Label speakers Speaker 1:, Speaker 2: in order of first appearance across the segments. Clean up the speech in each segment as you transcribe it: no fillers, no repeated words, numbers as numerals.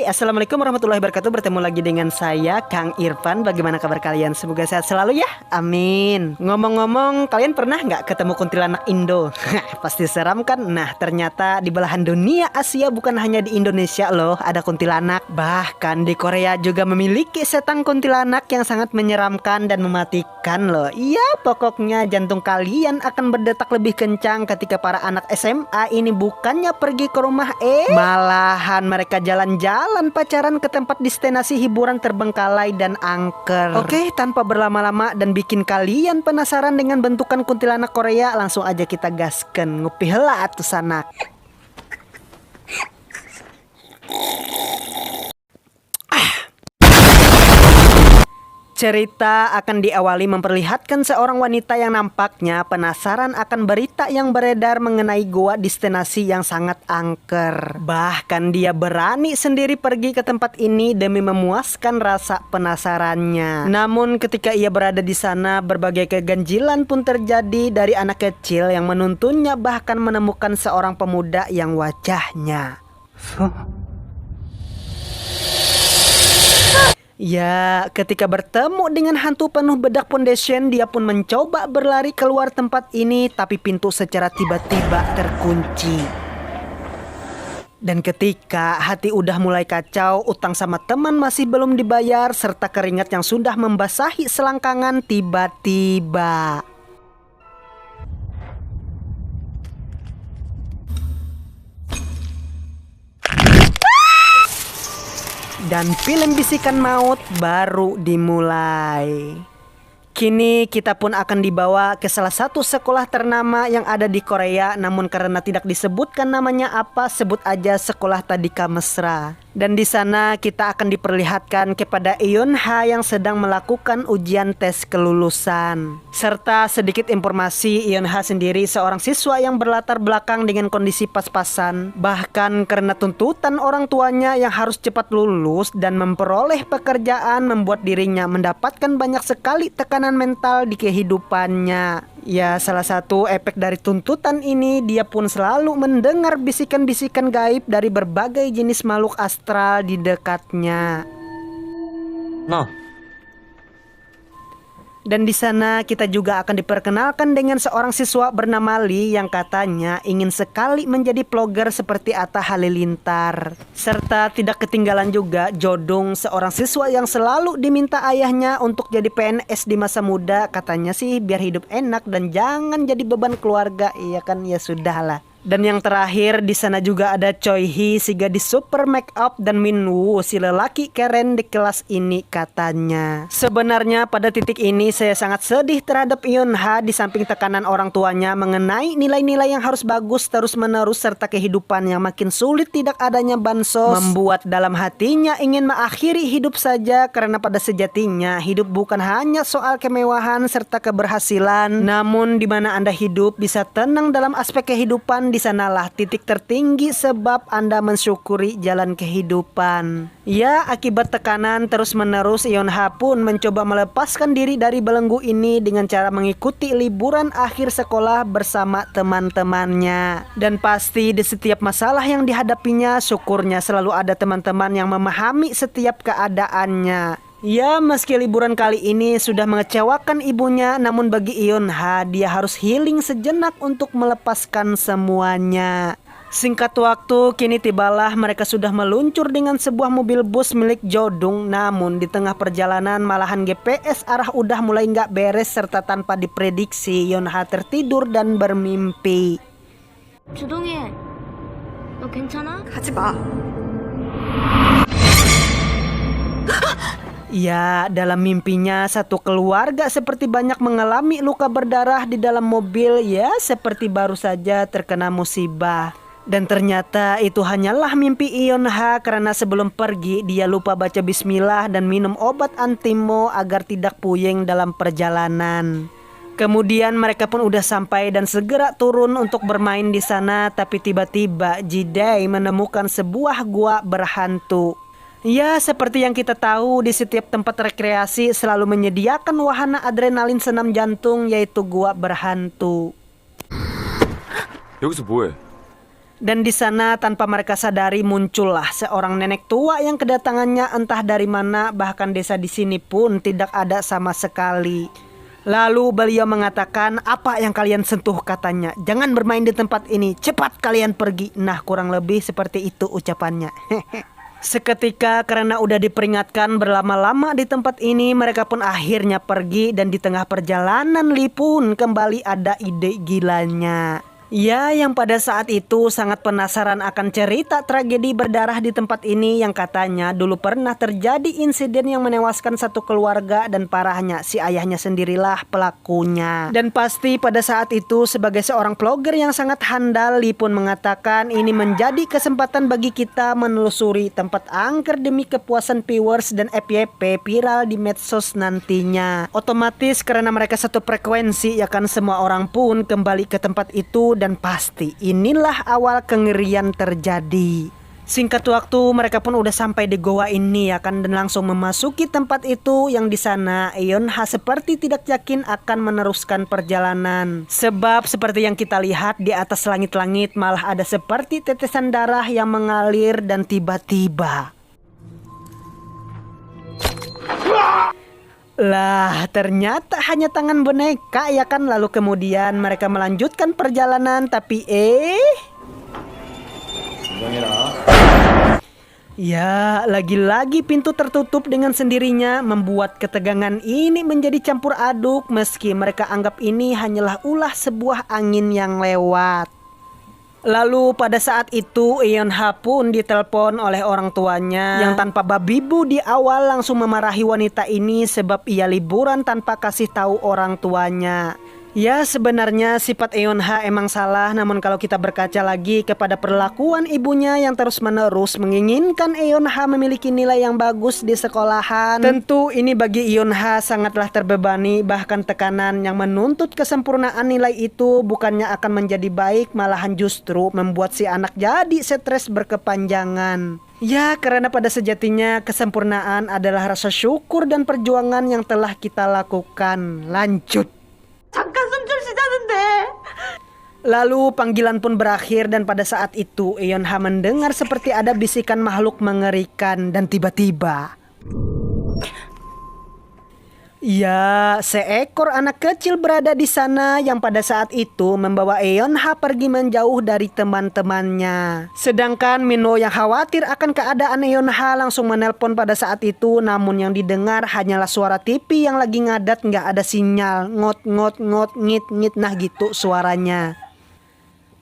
Speaker 1: Assalamualaikum warahmatullahi wabarakatuh. Bertemu lagi dengan saya, Kang Irfan. Bagaimana kabar kalian? Semoga sehat selalu ya, amin. Ngomong-ngomong, kalian pernah nggak ketemu kuntilanak Indo? Pasti seram kan? Nah, ternyata di belahan dunia Asia, bukan hanya di Indonesia loh, ada kuntilanak. Bahkan di Korea juga memiliki setan kuntilanak yang sangat menyeramkan dan mematikan loh. Iya, pokoknya jantung kalian akan berdetak lebih kencang ketika para anak SMA ini bukannya pergi ke rumah malahan mereka jalan-jalan pacaran ke tempat destinasi hiburan terbengkalai dan angker. Oke, tanpa berlama-lama dan bikin kalian penasaran dengan bentukan kuntilanak Korea, langsung aja kita gasken. Ngupi heula atuh sanak. Cerita akan diawali memperlihatkan seorang wanita yang nampaknya penasaran akan berita yang beredar mengenai goa destinasi yang sangat angker. Bahkan dia berani sendiri pergi ke tempat ini demi memuaskan rasa penasarannya. Namun ketika ia berada di sana, berbagai keganjilan pun terjadi dari anak kecil yang menuntunnya, bahkan menemukan seorang pemuda yang wajahnya ya, ketika bertemu dengan hantu penuh bedak foundation, dia pun mencoba berlari keluar tempat ini, tapi pintu secara tiba-tiba terkunci. Dan ketika hati udah mulai kacau, utang sama teman masih belum dibayar, serta keringat yang sudah membasahi selangkangan, tiba-tiba dan film bisikan maut baru dimulai. Kini kita pun akan dibawa ke salah satu sekolah ternama yang ada di Korea. Namun karena tidak disebutkan namanya apa, sebut aja sekolah Tadika Mesra. Dan di sana kita akan diperlihatkan kepada Eun-ha yang sedang melakukan ujian tes kelulusan. Serta sedikit informasi, Eun-ha sendiri seorang siswa yang berlatar belakang dengan kondisi pas-pasan. Bahkan karena tuntutan orang tuanya yang harus cepat lulus dan memperoleh pekerjaan, membuat dirinya mendapatkan banyak sekali tekanan mental di kehidupannya. Ya, salah satu efek dari tuntutan ini, dia pun selalu mendengar bisikan-bisikan gaib dari berbagai jenis makhluk astral di dekatnya.
Speaker 2: Nah,
Speaker 1: dan di sana kita juga akan diperkenalkan dengan seorang siswa bernama Lee yang katanya ingin sekali menjadi vlogger seperti Atta Halilintar. Serta tidak ketinggalan juga Jodung, seorang siswa yang selalu diminta ayahnya untuk jadi PNS di masa muda. Katanya sih biar hidup enak dan jangan jadi beban keluarga. Iya kan, ya sudahlah. Dan yang terakhir di sana juga ada Choi Hee, si gadis super make up, dan Min Woo, si lelaki keren di kelas ini katanya. Sebenarnya pada titik ini saya sangat sedih terhadap Eun-ha. Di samping tekanan orang tuanya mengenai nilai-nilai yang harus bagus terus-menerus serta kehidupan yang makin sulit tidak adanya bansos, membuat dalam hatinya ingin mengakhiri hidup saja. Karena pada sejatinya hidup bukan hanya soal kemewahan serta keberhasilan, namun di mana Anda hidup bisa tenang dalam aspek kehidupan, di sanalah titik tertinggi sebab Anda mensyukuri jalan kehidupan. Ya, akibat tekanan terus-menerus, Eun-ha pun mencoba melepaskan diri dari belenggu ini dengan cara mengikuti liburan akhir sekolah bersama teman-temannya. Dan pasti di setiap masalah yang dihadapinya, syukurnya selalu ada teman-teman yang memahami setiap keadaannya. Ya, meski liburan kali ini sudah mengecewakan ibunya, namun bagi Eun-ha, dia harus healing sejenak untuk melepaskan semuanya. Singkat waktu, kini tibalah mereka sudah meluncur dengan sebuah mobil bus milik Jodung. Namun di tengah perjalanan malahan GPS arah udah mulai nggak beres, serta tanpa diprediksi Eun-ha tertidur dan bermimpi.
Speaker 3: 주동이, 너 괜찮아?
Speaker 4: 가지 마.
Speaker 1: Ya, dalam mimpinya satu keluarga seperti banyak mengalami luka berdarah di dalam mobil, ya seperti baru saja terkena musibah. Dan ternyata itu hanyalah mimpi Eun-ha, karena sebelum pergi dia lupa baca bismillah dan minum obat antimo agar tidak puyeng dalam perjalanan. Kemudian mereka pun udah sampai dan segera turun untuk bermain di sana, tapi tiba-tiba Ji-dae menemukan sebuah gua berhantu. Ya, seperti yang kita tahu, di setiap tempat rekreasi selalu menyediakan wahana adrenalin senam jantung, yaitu gua berhantu.
Speaker 2: 여기서 뭐해?
Speaker 1: Dan di sana tanpa mereka sadari muncullah seorang nenek tua yang kedatangannya entah dari mana, bahkan desa di sini pun tidak ada sama sekali. Lalu beliau mengatakan, "Apa yang kalian sentuh?" katanya. "Jangan bermain di tempat ini, cepat kalian pergi." Nah, kurang lebih seperti itu ucapannya. Seketika karena udah diperingatkan berlama-lama di tempat ini, mereka pun akhirnya pergi. Dan di tengah perjalanan Lee pun kembali ada ide gilanya. Ya, yang pada saat itu sangat penasaran akan cerita tragedi berdarah di tempat ini yang katanya dulu pernah terjadi insiden yang menewaskan satu keluarga dan parahnya si ayahnya sendirilah pelakunya. Dan pasti pada saat itu sebagai seorang vlogger yang sangat handal, Lee pun mengatakan ini menjadi kesempatan bagi kita menelusuri tempat angker demi kepuasan viewers dan FYP viral di medsos nantinya. Otomatis karena mereka satu frekuensi, ya kan, semua orang pun kembali ke tempat itu. Dan pasti inilah awal kengerian terjadi. Singkat waktu mereka pun udah sampai di goa ini, ya kan, dan langsung memasuki tempat itu. Yang di sana Eunha seperti tidak yakin akan meneruskan perjalanan. Sebab seperti yang kita lihat di atas langit-langit malah ada seperti tetesan darah yang mengalir dan tiba-tiba lah, ternyata hanya tangan boneka, ya kan. Lalu kemudian mereka melanjutkan perjalanan, tapi ya, lagi-lagi pintu tertutup dengan sendirinya, membuat ketegangan ini menjadi campur aduk. Meski mereka anggap ini hanyalah ulah sebuah angin yang lewat. Lalu pada saat itu Eunha pun ditelepon oleh orang tuanya yang tanpa babibu di awal langsung memarahi wanita ini sebab ia liburan tanpa kasih tahu orang tuanya. Ya, sebenarnya sifat Eunha emang salah, namun kalau kita berkaca lagi kepada perlakuan ibunya yang terus-menerus menginginkan Eunha memiliki nilai yang bagus di sekolahan, tentu ini bagi Eunha sangatlah terbebani. Bahkan tekanan yang menuntut kesempurnaan nilai itu bukannya akan menjadi baik, malahan justru membuat si anak jadi stres berkepanjangan. Ya, karena pada sejatinya kesempurnaan adalah rasa syukur dan perjuangan yang telah kita lakukan. Lanjut. Lalu panggilan pun berakhir dan pada saat itu Eunha mendengar seperti ada bisikan makhluk mengerikan dan tiba-tiba ya, seekor anak kecil berada di sana yang pada saat itu membawa Eunha pergi menjauh dari teman-temannya. Sedangkan Minho yang khawatir akan keadaan Eunha langsung menelpon pada saat itu, namun yang didengar hanyalah suara TV yang lagi ngadat, nggak ada sinyal, ngot ngit, nah gitu suaranya.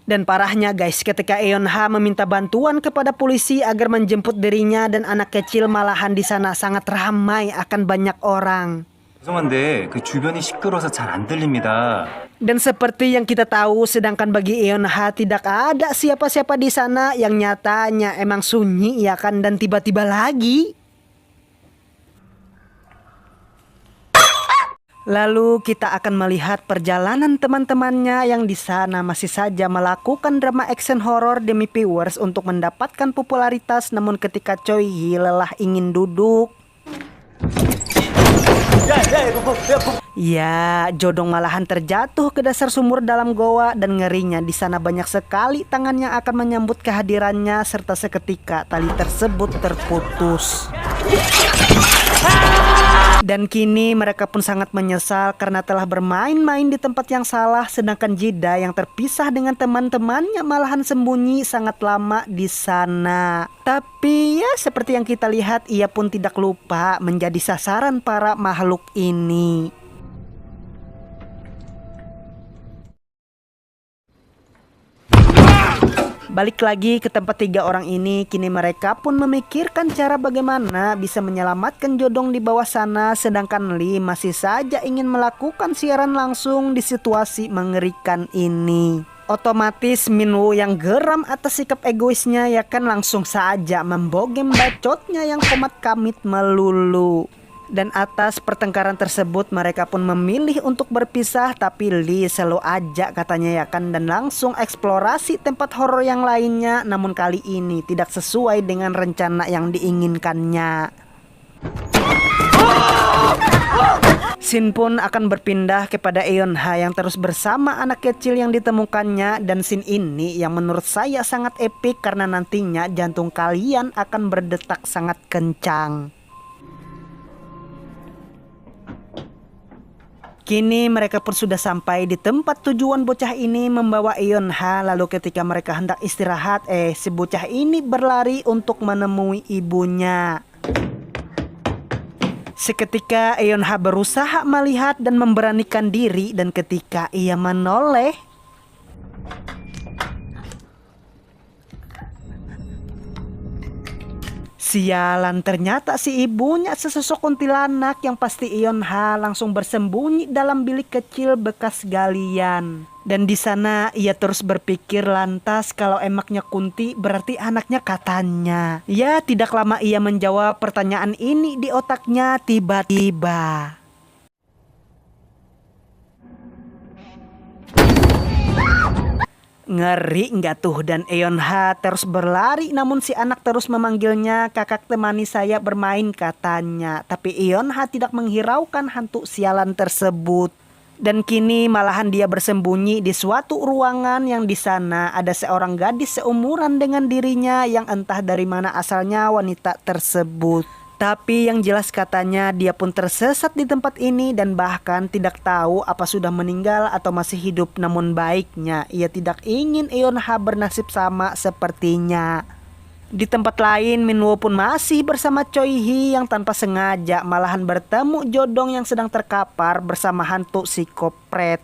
Speaker 1: Dan parahnya guys, ketika Eunha meminta bantuan kepada polisi agar menjemput dirinya dan anak kecil, malahan di sana sangat ramai akan banyak orang.
Speaker 2: 죄송한데 그 주변이 시끄러워서 잘 안 들립니다.
Speaker 1: Dan seperti yang kita tahu, sedangkan bagi Eunha tidak ada siapa-siapa di sana, yang nyatanya emang sunyi, ya kan, dan tiba-tiba lagi lalu kita akan melihat perjalanan teman-temannya yang di sana masih saja melakukan drama action horror demi viewers untuk mendapatkan popularitas. Namun ketika Choi Hee lelah ingin duduk, ya, Jodong malahan terjatuh ke dasar sumur dalam goa. Dan ngerinya di sana banyak sekali tangan yang akan menyambut kehadirannya, serta seketika tali tersebut terputus. Dan kini mereka pun sangat menyesal karena telah bermain-main di tempat yang salah. Sedangkan Jida yang terpisah dengan teman-temannya malahan sembunyi sangat lama di sana. Tapi ya, seperti yang kita lihat, ia pun tidak lupa menjadi sasaran para makhluk ini. Balik lagi ke tempat tiga orang ini, kini mereka pun memikirkan cara bagaimana bisa menyelamatkan Jodong di bawah sana. Sedangkan Lee masih saja ingin melakukan siaran langsung di situasi mengerikan ini. Otomatis Minho yang geram atas sikap egoisnya, ya kan, langsung saja membogem bacotnya yang komat kamit melulu. Dan atas pertengkaran tersebut mereka pun memilih untuk berpisah. Tapi Lee selalu ajak katanya, ya kan, dan langsung eksplorasi tempat horor yang lainnya. Namun kali ini tidak sesuai dengan rencana yang diinginkannya. Scene pun akan berpindah kepada Eunha yang terus bersama anak kecil yang ditemukannya, dan scene ini yang menurut saya sangat epik karena nantinya jantung kalian akan berdetak sangat kencang. Kini mereka pun sudah sampai di tempat tujuan bocah ini membawa Eunha. Lalu ketika mereka hendak istirahat, si bocah ini berlari untuk menemui ibunya. Seketika Eunha berusaha melihat dan memberanikan diri, dan ketika ia menoleh, sialan, ternyata si ibunya sesosok kuntilanak yang pasti Eunha langsung bersembunyi dalam bilik kecil bekas galian. Dan di sana ia terus berpikir lantas kalau emaknya Kunti berarti anaknya katanya. Ya, tidak lama ia menjawab pertanyaan ini di otaknya tiba-tiba. Ngeri nggak tuh? Dan Eunha terus berlari, namun si anak terus memanggilnya, "Kakak temani saya bermain," katanya. Tapi Eunha tidak menghiraukan hantu sialan tersebut. Dan kini malahan dia bersembunyi di suatu ruangan yang di sana ada seorang gadis seumuran dengan dirinya yang entah dari mana asalnya wanita tersebut. Tapi yang jelas katanya dia pun tersesat di tempat ini dan bahkan tidak tahu apa sudah meninggal atau masih hidup. Namun baiknya ia tidak ingin Eunha bernasib sama sepertinya. Di tempat lain, Minwoo pun masih bersama Choi Hee yang tanpa sengaja malahan bertemu Jodong yang sedang terkapar bersama hantu psikopret.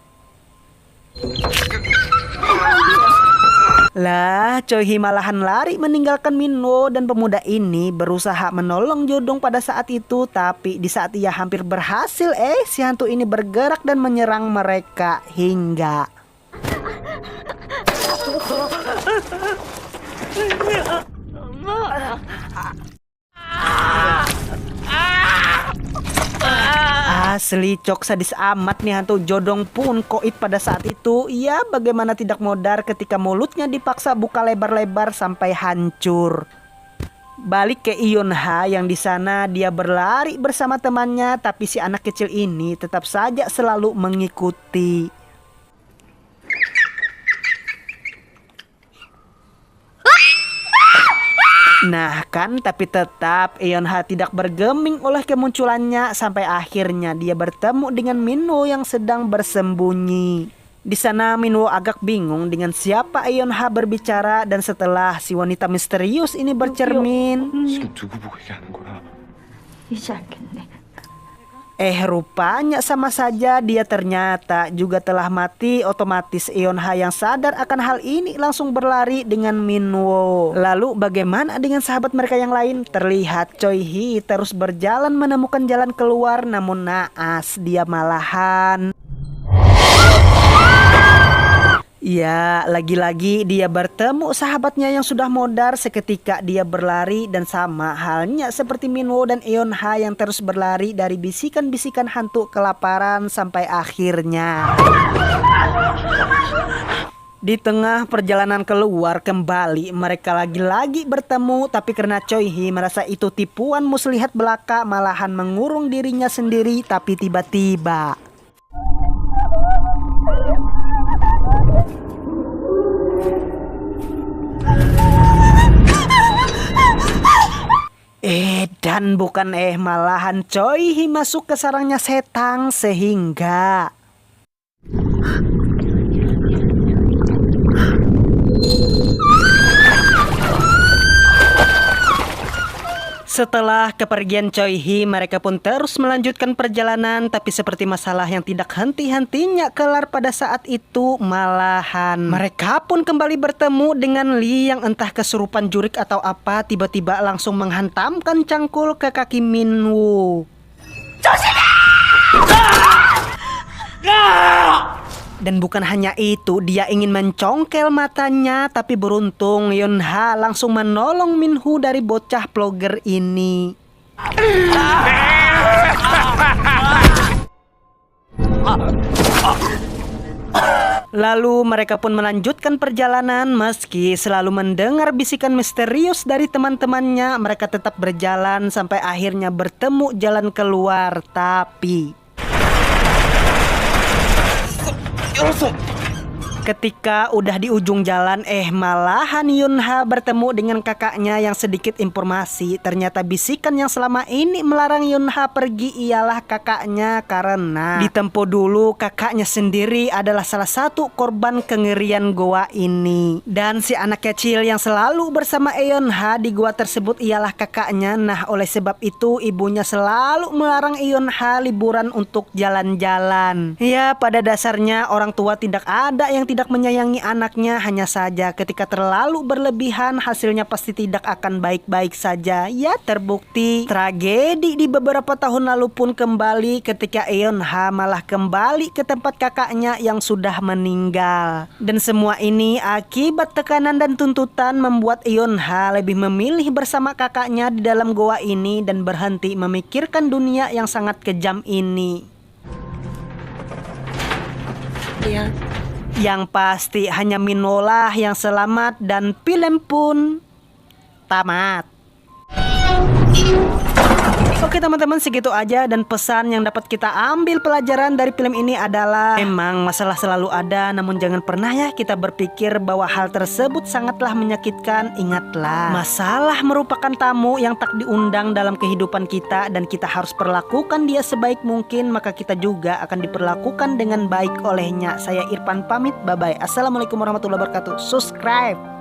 Speaker 1: Lah, Choi Hee malahan lari meninggalkan Minwoo dan pemuda ini berusaha menolong Jodong pada saat itu. Tapi di saat ia hampir berhasil, si hantu ini bergerak dan menyerang mereka hingga... Asli cok sadis amat nih hantu Jodong pun koit pada saat itu. Ya, bagaimana tidak modar ketika mulutnya dipaksa buka lebar-lebar sampai hancur. Balik ke Eunha yang di sana dia berlari bersama temannya, tapi si anak kecil ini tetap saja selalu mengikuti. Nah kan, tapi tetap Eunha tidak bergeming oleh kemunculannya sampai akhirnya dia bertemu dengan Minwoo yang sedang bersembunyi. Di sana Minwoo agak bingung dengan siapa Eunha berbicara, dan setelah si wanita misterius ini bercermin,
Speaker 4: 지금 누구 보고 얘기하는 거야?
Speaker 5: 이제 알겠네.
Speaker 1: rupanya sama saja dia ternyata juga telah mati. Otomatis Eunha yang sadar akan hal ini langsung berlari dengan Minwoo. Lalu bagaimana dengan sahabat mereka yang lain? Terlihat Choi Hee terus berjalan menemukan jalan keluar, namun naas dia malahan... Ya, lagi-lagi dia bertemu sahabatnya yang sudah modar. Seketika dia berlari dan sama halnya seperti Minwoo dan Eunha yang terus berlari dari bisikan-bisikan hantu kelaparan sampai akhirnya di tengah perjalanan keluar kembali mereka lagi-lagi bertemu. Tapi karena Choi Hee merasa itu tipuan muslihat belaka, malahan mengurung dirinya sendiri. Tapi tiba-tiba dan bukan malahan Choi Hee masuk ke sarangnya setan sehingga setelah kepergian Choi Hee, mereka pun terus melanjutkan perjalanan. Tapi seperti masalah yang tidak henti-hentinya kelar pada saat itu, malahan mereka pun kembali bertemu dengan Lee yang entah kesurupan jurik atau apa, tiba-tiba langsung menghantamkan cangkul ke kaki Minwoo. Dan bukan hanya itu, dia ingin mencongkel matanya, tapi beruntung Eunha langsung menolong Minwoo dari bocah vlogger ini. Lalu mereka pun melanjutkan perjalanan. Meski selalu mendengar bisikan misterius dari teman-temannya, mereka tetap berjalan sampai akhirnya bertemu jalan keluar. Tapi ketika udah di ujung jalan, malahan Yunha bertemu dengan kakaknya yang sedikit informasi. Ternyata bisikan yang selama ini melarang Yunha pergi ialah kakaknya, karena di tempo dulu kakaknya sendiri adalah salah satu korban kengerian goa ini. Dan si anak kecil yang selalu bersama Yunha di goa tersebut ialah kakaknya. Nah, oleh sebab itu ibunya selalu melarang Yunha liburan untuk jalan-jalan. Ya, pada dasarnya orang tua tidak ada yang tidak menyayangi anaknya, hanya saja ketika terlalu berlebihan hasilnya pasti tidak akan baik-baik saja. Ya, terbukti tragedi di beberapa tahun lalu pun kembali ketika Yunha malah kembali ke tempat kakaknya yang sudah meninggal. Dan semua ini akibat tekanan dan tuntutan membuat Yunha lebih memilih bersama kakaknya di dalam goa ini dan berhenti memikirkan dunia yang sangat kejam ini.
Speaker 5: Iya.
Speaker 1: Yang pasti hanya Minolah yang selamat dan film pun tamat. Oke teman-teman, segitu aja, dan pesan yang dapat kita ambil pelajaran dari film ini adalah memang masalah selalu ada, namun jangan pernah ya kita berpikir bahwa hal tersebut sangatlah menyakitkan. Ingatlah, masalah merupakan tamu yang tak diundang dalam kehidupan kita dan kita harus perlakukan dia sebaik mungkin, maka kita juga akan diperlakukan dengan baik olehnya. Saya Irfan pamit, bye bye. Assalamualaikum warahmatullahi wabarakatuh. Subscribe.